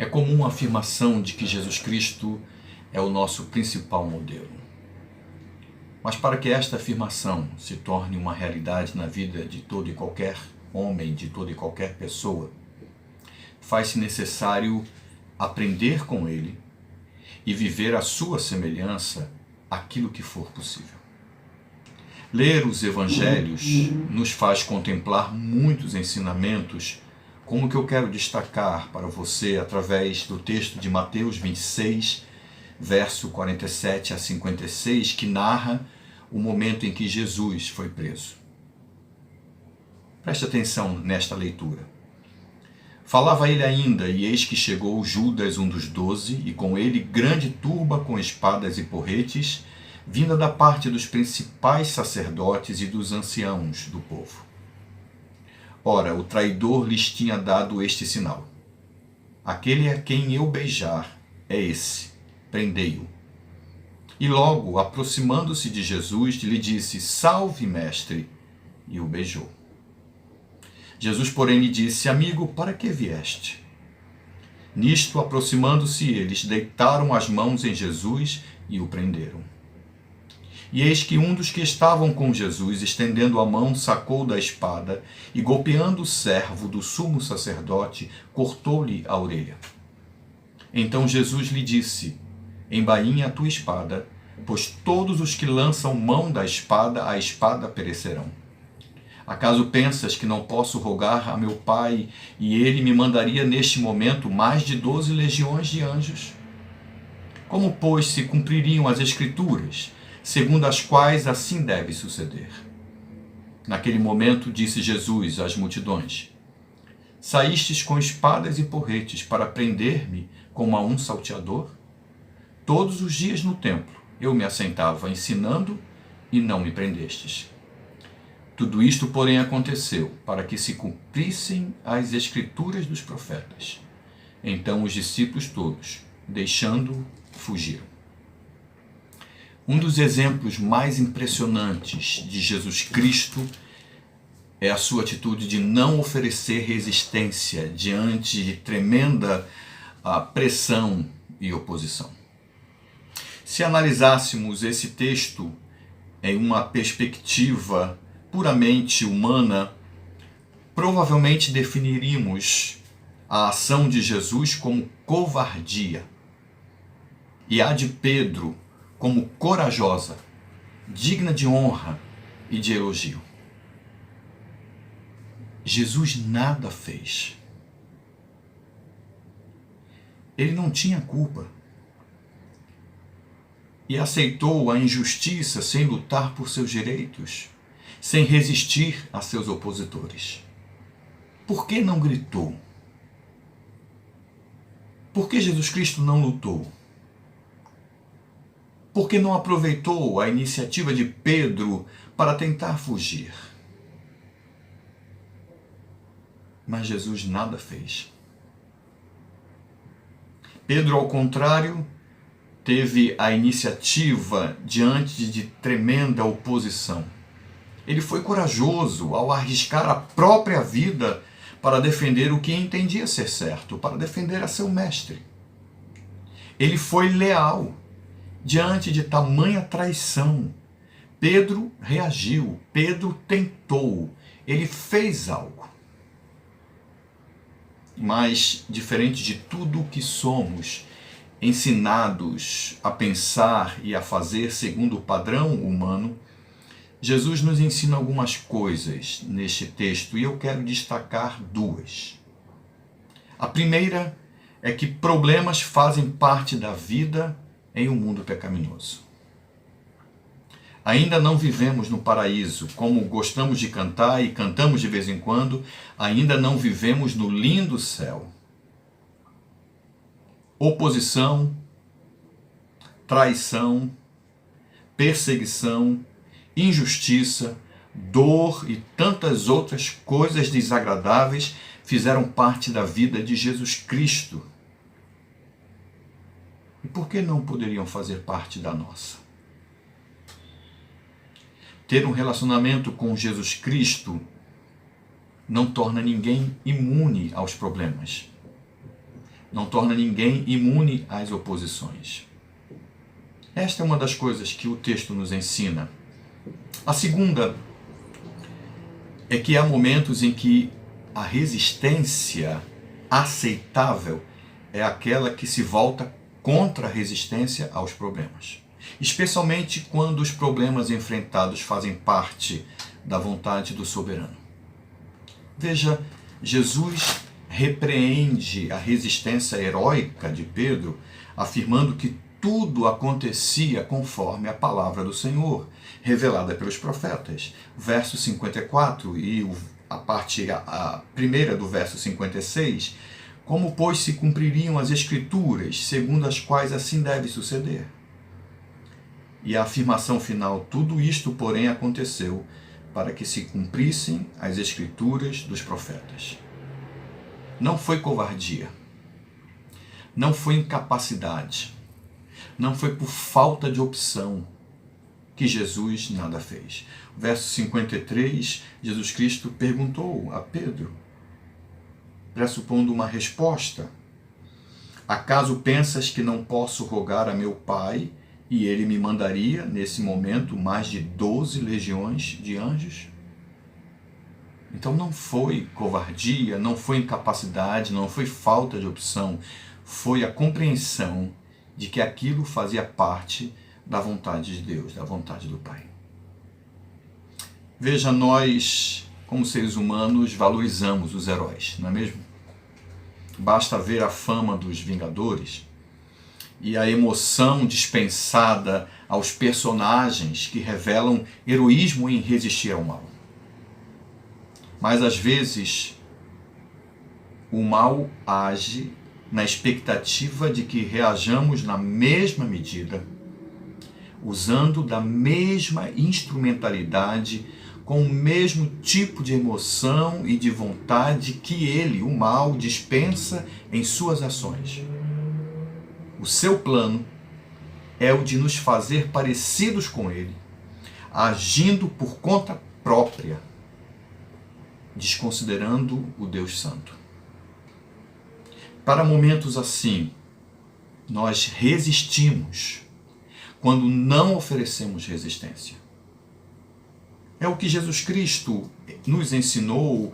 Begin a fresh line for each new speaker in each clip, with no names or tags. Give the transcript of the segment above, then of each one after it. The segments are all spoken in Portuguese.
É comum a afirmação de que Jesus Cristo é o nosso principal modelo. Mas para que esta afirmação se torne uma realidade na vida de todo e qualquer homem, de toda e qualquer pessoa, faz-se necessário aprender com ele e viver a sua semelhança aquilo que for possível. Ler os evangelhos nos faz contemplar muitos ensinamentos, como o que eu quero destacar para você através do texto de Mateus 26, verso 47 a 56, que narra o momento em que Jesus foi preso. Preste atenção nesta leitura. Falava ele ainda, e eis que chegou Judas, um dos 12, e com ele grande turba com espadas e porretes, vinda da parte dos principais sacerdotes e dos anciãos do povo. Ora, o traidor lhes tinha dado este sinal: aquele a quem eu beijar é esse, prendei-o. E logo, aproximando-se de Jesus, lhe disse: salve, mestre, e o beijou. Jesus, porém, lhe disse: amigo, para que vieste? Nisto, aproximando-se eles, deitaram as mãos em Jesus e o prenderam. E eis que um dos que estavam com Jesus, estendendo a mão, sacou da espada e, golpeando o servo do sumo sacerdote, cortou-lhe a orelha. Então Jesus lhe disse: embainha a tua espada, pois todos os que lançam mão da espada, a espada perecerão. Acaso pensas que não posso rogar a meu Pai, e ele me mandaria neste momento mais de 12 legiões de anjos? Como, pois, se cumpririam as Escrituras, segundo as quais assim deve suceder? Naquele momento disse Jesus às multidões: saístes com espadas e porretes para prender-me como a um salteador? Todos os dias no templo eu me assentava ensinando e não me prendestes. Tudo isto, porém, aconteceu para que se cumprissem as Escrituras dos profetas. Então os discípulos todos, deixando-o, fugiram. Um dos exemplos mais impressionantes de Jesus Cristo é a sua atitude de não oferecer resistência diante de tremenda pressão e oposição. Se analisássemos esse texto em uma perspectiva puramente humana, provavelmente definiríamos a ação de Jesus como covardia e a de Pedro como corajosa, digna de honra e de elogio. Jesus nada fez. Ele não tinha culpa e aceitou a injustiça sem lutar por seus direitos, sem resistir a seus opositores. Por que não gritou? Por que Jesus Cristo não lutou? Por que não aproveitou a iniciativa de Pedro para tentar fugir? Mas Jesus nada fez. Pedro, ao contrário, teve a iniciativa diante de tremenda oposição. Ele foi corajoso ao arriscar a própria vida para defender o que entendia ser certo, para defender a seu mestre. Ele foi leal diante de tamanha traição. Pedro reagiu, Pedro tentou, ele fez algo. Mas, diferente de tudo o que somos ensinados a pensar e a fazer segundo o padrão humano, Jesus nos ensina algumas coisas neste texto e eu quero destacar duas. A primeira é que problemas fazem parte da vida em um mundo pecaminoso. Ainda não vivemos no paraíso, como gostamos de cantar e cantamos de vez em quando, ainda não vivemos no lindo céu. Oposição, traição, perseguição, injustiça, dor e tantas outras coisas desagradáveis fizeram parte da vida de Jesus Cristo. E por que não poderiam fazer parte da nossa? Ter um relacionamento com Jesus Cristo não torna ninguém imune aos problemas. não torna ninguém imune às oposições. Esta é uma das coisas que o texto nos ensina. A segunda é que há momentos em que a resistência aceitável é aquela que se volta contra a resistência aos problemas. Especialmente quando os problemas enfrentados fazem parte da vontade do soberano. Veja, Jesus repreende a resistência heróica de Pedro, afirmando que tudo acontecia conforme a palavra do Senhor, revelada pelos profetas. Verso 54 e a parte primeira do verso 56, como, pois, se cumpririam as Escrituras, segundo as quais assim deve suceder. E a afirmação final, tudo isto, porém, aconteceu para que se cumprissem as Escrituras dos profetas. Não foi covardia, não foi incapacidade, não foi por falta de opção que Jesus nada fez. Verso 53, Jesus Cristo perguntou a Pedro, pressupondo uma resposta: acaso pensas que não posso rogar a meu Pai e ele me mandaria, nesse momento, mais de 12 legiões de anjos? Então não foi covardia, não foi incapacidade, não foi falta de opção, foi a compreensão de que aquilo fazia parte da vontade de Deus, da vontade do Pai. Veja, nós, como seres humanos, valorizamos os heróis, não é mesmo? Basta ver a fama dos Vingadores e a emoção dispensada aos personagens que revelam heroísmo em resistir ao mal. Mas às vezes o mal age na expectativa de que reajamos na mesma medida, usando da mesma instrumentalidade, com o mesmo tipo de emoção e de vontade que ele, o mal, dispensa em suas ações. O seu plano é o de nos fazer parecidos com ele, agindo por conta própria, desconsiderando o Deus Santo. Para momentos assim, nós resistimos quando não oferecemos resistência. É o que Jesus Cristo nos ensinou,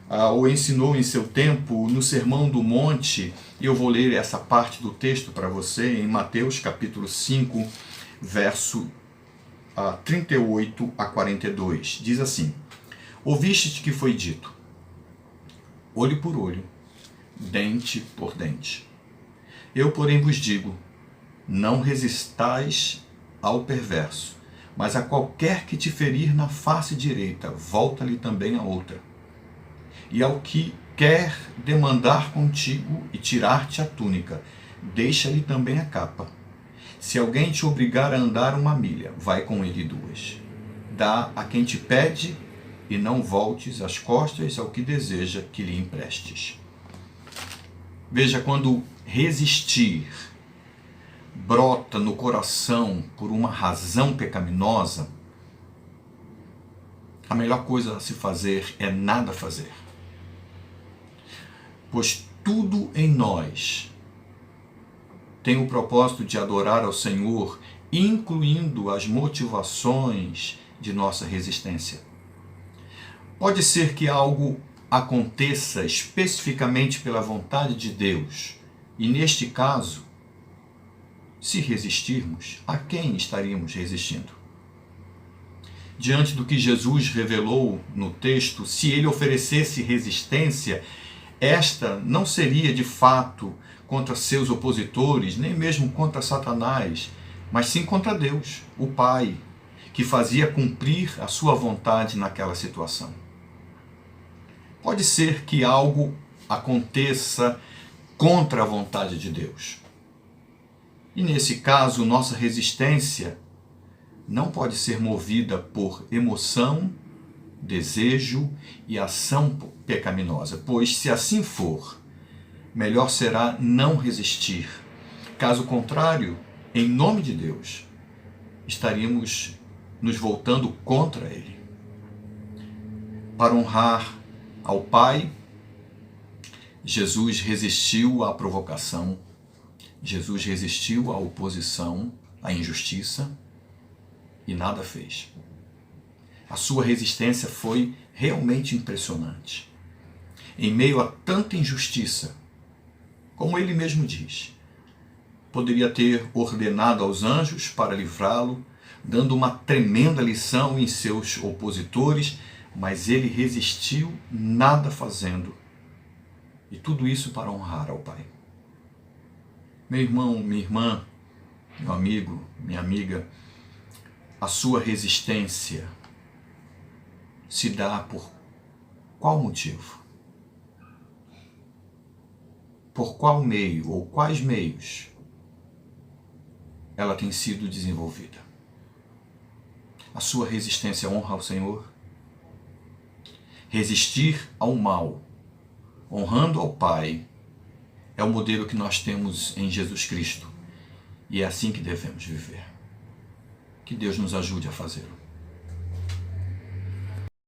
ou ensinou em seu tempo, no Sermão do Monte. E eu vou ler essa parte do texto para você em Mateus capítulo 5, verso 38 a 42. Diz assim: ouvistes que foi dito, olho por olho, dente por dente. Eu, porém, vos digo, não resistais ao perverso, mas a qualquer que te ferir na face direita, volta-lhe também a outra. E ao que quer demandar contigo e tirar-te a túnica, deixa-lhe também a capa. Se alguém te obrigar a andar 1 milha, vai com ele 2. Dá a quem te pede, e não voltes as costas ao que deseja que lhe emprestes. Veja, quando resistir brota no coração por uma razão pecaminosa, a melhor coisa a se fazer é nada fazer. Pois tudo em nós tem o propósito de adorar ao Senhor, incluindo as motivações de nossa resistência. Pode ser que algo aconteça especificamente pela vontade de Deus, e neste caso, se resistirmos, a quem estaríamos resistindo? Diante do que Jesus revelou no texto, se ele oferecesse resistência, esta não seria de fato contra seus opositores, nem mesmo contra Satanás, mas sim contra Deus, o Pai, que fazia cumprir a sua vontade naquela situação. Pode ser que algo aconteça contra a vontade de Deus. E nesse caso, nossa resistência não pode ser movida por emoção, desejo e ação pecaminosa, pois se assim for, melhor será não resistir. Caso contrário, em nome de Deus, estaríamos nos voltando contra Ele. Para honrar ao Pai, Jesus resistiu à provocação, Jesus resistiu à oposição, à injustiça e nada fez. A sua resistência foi realmente impressionante. Em meio a tanta injustiça, como ele mesmo diz, poderia ter ordenado aos anjos para livrá-lo, dando uma tremenda lição em seus opositores, mas ele resistiu, nada fazendo. E tudo isso para honrar ao Pai. Meu irmão, minha irmã, meu amigo, minha amiga, a sua resistência se dá por qual motivo? Por qual meio ou quais meios ela tem sido desenvolvida? A sua resistência honra ao Senhor? Resistir ao mal, honrando ao Pai, é o modelo que nós temos em Jesus Cristo. E é assim que devemos viver. Que Deus nos ajude a fazê-lo.